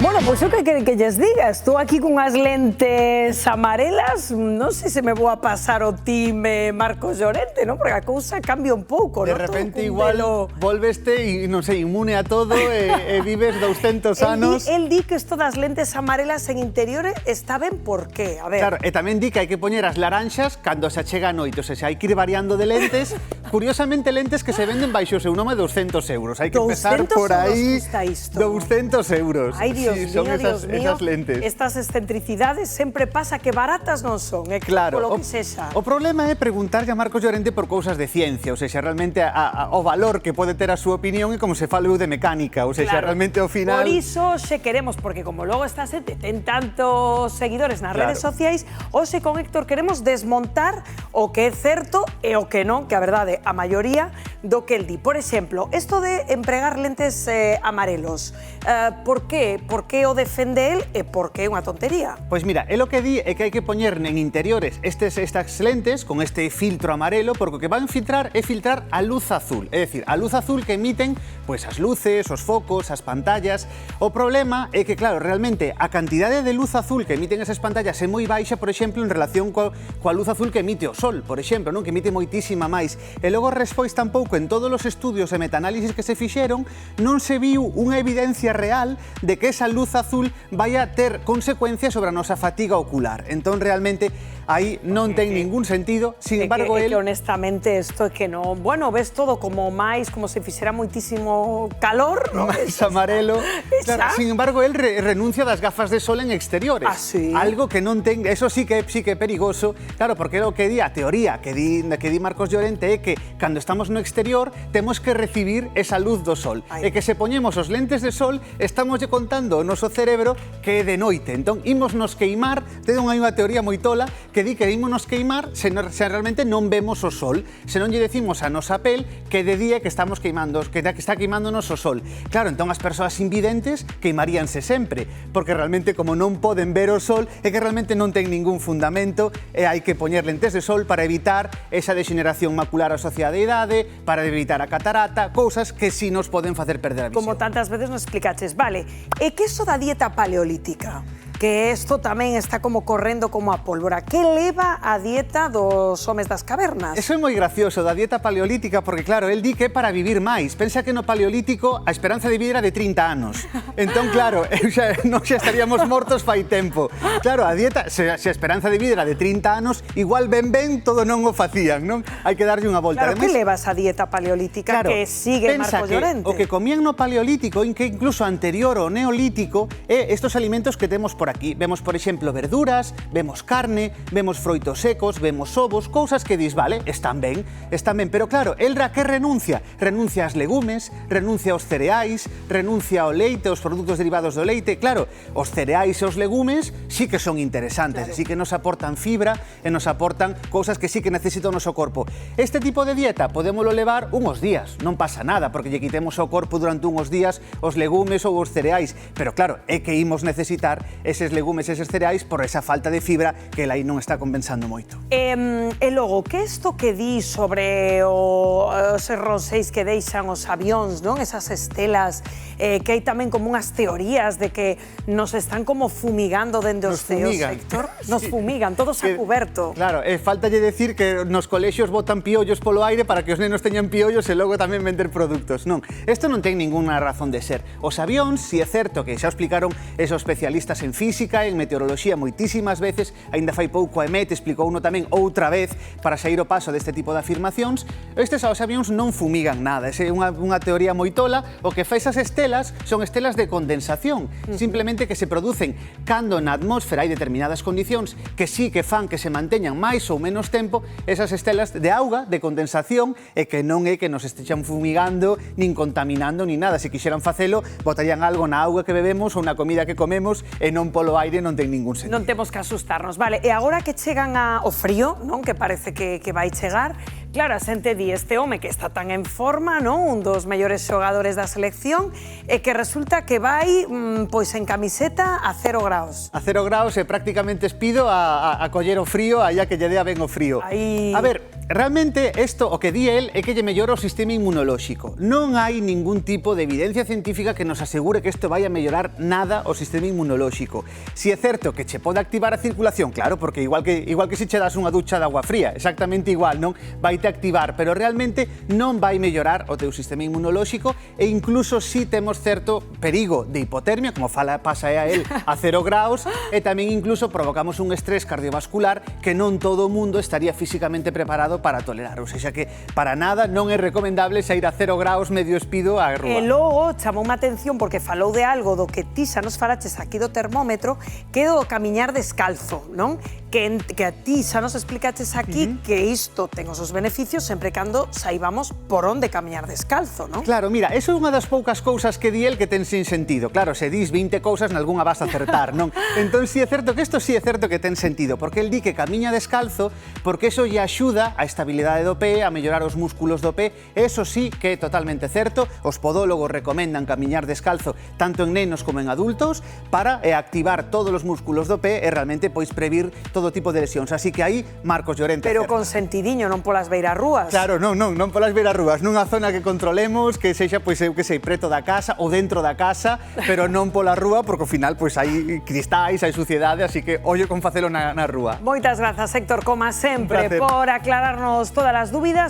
Bueno, pois o que quere que lles diga, estou aquí cunhas lentes amarelas, non sei se me vou a pasar o time Marcos Llorente, non? Porque a cousa cambia un pouco, de non? repente igual volveste e, non sei, inmune a todo e vives 200 anos. El di que isto das lentes amarelas en interiores está ben, por qué? A ver. Claro, e tamén di que hai que poñer as laranxas cando se achega a noite, o sea, hai que ir variando de lentes, curiosamente lentes que se venden baixo o seu nome 200 euros, hai que empezar por aí, 200 euros. Ai, Dios mío, son esas lentes. Estas excentricidades sempre pasa que baratas non son, claro, polo que sexa. O problema é preguntarlle a Marcos Llorente por cousas de ciencia, ou seja, realmente o valor que pode ter a súa opinión e como se falou de mecánica, ou seja, claro, realmente ao final... Por iso xe queremos, porque como logo esta xente ten tantos seguidores nas redes sociais, hoxe con Héctor queremos desmontar o que é certo e o que non, que a verdade, a maioría do que el di. Por exemplo, isto de empregar lentes amarelos, por qué? Por que o defende el e por que é unha tontería? Pois mira, é o que di é que hai que poñer en interiores estas lentes con este filtro amarelo, porque o que van filtrar é filtrar a luz azul, é dicir, a luz azul que emiten pois as luces, os focos, as pantallas. O problema é que, claro, realmente a cantidade de luz azul que emiten esas pantallas é moi baixa, por exemplo, en relación coa luz azul que emite o sol, por exemplo, non? Que emite moitísima máis. E logo, despois, tampouco en todos os estudios e metaanálisis que se fixeron non se viu unha evidencia real de que esa luz azul vai a ter consecuencias sobre a nosa fatiga ocular. Entón, realmente, aí non ten ningún sentido. Sin embargo, que honestamente isto é que non... Bueno, ves todo como máis, como se fixera moitísimo calor, non? Máis amarelo. Claro, sin embargo, el renuncia das gafas de sol en exteriores. Ah, sí? Algo que non ten... Eso sí que é perigoso. Claro, porque o que di a teoría que di Marcos Llorente é que cando estamos no exterior temos que recibir esa luz do sol. E que se poñemos os lentes de sol estamos contando o noso cerebro que é de noite. Entón, ímonos queimar. Ten unha teoría moi tola que di que ímonos queimar se realmente non vemos o sol. Se non lle decimos a nosa pel que de día que estamos queimando, que está queimándonos o sol. Claro, entón as persoas invidentes queimaríanse sempre, porque realmente como non poden ver o sol é que realmente non ten ningún fundamento e hai que poñer lentes de sol para evitar esa degeneración macular asociada á idade, para evitar a catarata, cousas que si nos poden facer perder a visión. Como tantas veces nos explicaches, vale, e que iso da dieta paleolítica? Que isto tamén está como correndo como a pólvora. Que leva a dieta dos homes das cavernas? Eso é moi gracioso, da dieta paleolítica, porque claro, el di que é para vivir máis. Pensa que no paleolítico a esperanza de vida era de 30 anos. Entón, claro, xa estaríamos mortos fai tempo. Claro, a dieta, se a esperanza de vida era de 30 anos, igual ben todo non o facían, non? Hai que darlle unha volta. Claro, que leva esa dieta paleolítica que sigue Marcos Llorente? O que comían no paleolítico, que incluso anterior ao neolítico, é estos alimentos que temos por aquí. Vemos, por exemplo, verduras, vemos carne, vemos froitos secos, vemos ovos, cousas que dis, vale, están ben, pero claro, el a que renuncia? Renuncia ás legumes, renuncia aos cereais, renuncia ao leite, aos produtos derivados do leite. Claro, os cereais e os legumes sí que son interesantes, sí que nos aportan fibra e nos aportan cousas que sí que necesita o noso corpo. Este tipo de dieta podémolo levar uns días, non pasa nada, porque lle quitemos ao corpo durante uns días os legumes ou os cereais, pero claro, é que imos necesitar eses legumes e eses cereais por esa falta de fibra que el aí non está compensando moito. E logo, que isto que di sobre os roséis que deixan os avións, non? Esas estelas, que hai tamén como unhas teorías de que nos están como fumigando dende os ceos, Héctor? Nos fumigan, todo xa cuberto. Claro, faltalle decir que nos colexios botan piollos polo aire para que os nenos teñan piollos e logo tamén vender produtos. Non, isto non ten ninguna razón de ser. Os avións, si é certo que xa explicaron esos especialistas en física, en meteoroloxía moitísimas veces, aínda fai pouco a EMET explicou uno tamén outra vez para sair o paso deste tipo de afirmacións. Estes avións non fumigan nada, é unha teoría moi tola. O que fai esas estelas son estelas de condensación, simplemente que se producen cando na atmósfera hai determinadas condicións que sí que fan que se manteñan máis ou menos tempo esas estelas de auga, de condensación, e que non é que nos estexan fumigando, nin contaminando, nin nada. Se quixeran facelo, botarían algo na auga que bebemos ou na comida que comemos e non polo aire, non ten ningún sentido. Non temos que asustarnos, vale. E agora que chegan ao frío, non? Que parece que vai chegar, claro, a xente di este home que está tan en forma, non? Un dos mellores xogadores da selección, e que resulta que vai pois en camiseta a 0 graus. A 0 graus e prácticamente espido a coller o frío, allá que lle dea ben o frío. Aí... A ver, realmente isto o que di el é que lle mellora o sistema inmunolóxico. Non hai ningún tipo de evidencia científica que nos asegure que isto vai a mellorar nada o sistema inmunolóxico. Si é certo que che pode activar a circulación, claro, porque igual que se che das unha ducha de agua fría, exactamente igual, non? Vaite activar, pero realmente non vai mellorar o teu sistema inmunolóxico e incluso si temos certo perigo de hipotermia, como pasa a él a 0 graus, e tamén incluso provocamos un estrés cardiovascular que non todo o mundo estaría físicamente preparado para tolerar, ou seja que para nada non é recomendable sair a 0 graus medio espido a rúa. E logo chamoume a atención porque falou de algo do que ti xa nos falaches aquí do termómetro, que é do camiñar descalzo, non? Que a ti xa nos explicaches aquí que isto ten os seus beneficios sempre cando saibamos por onde camiñar descalzo, non? Claro, mira, eso é unha das poucas cousas que di el que ten sin sentido. Claro, se dis 20 cousas, nalgúnha vas a acertar, non? Entón, si é certo que isto si é certo que ten sentido, porque el di que camiña descalzo, porque eso lle axuda a estabilidade do pé, a mellorar os músculos do pé, eso sí que é totalmente certo. Os podólogos recomendan camiñar descalzo tanto en nenos como en adultos para activar todos os músculos do pé e realmente pois previr todo tipo de lesións. Así que aí Marcos Llorente Pero acerta. con sentidiño, non polas beirarrúas. Claro, non polas beirarrúas, nunha zona que controlemos, que sexa, pois, eu que sei, preto da casa ou dentro da casa, pero non pola rúa, porque ao final, pois, hai cristais, hai suciedade, así que ollo con facelo na rúa. Moitas grazas, Héctor, como sempre, por aclararnos todas as dúbidas.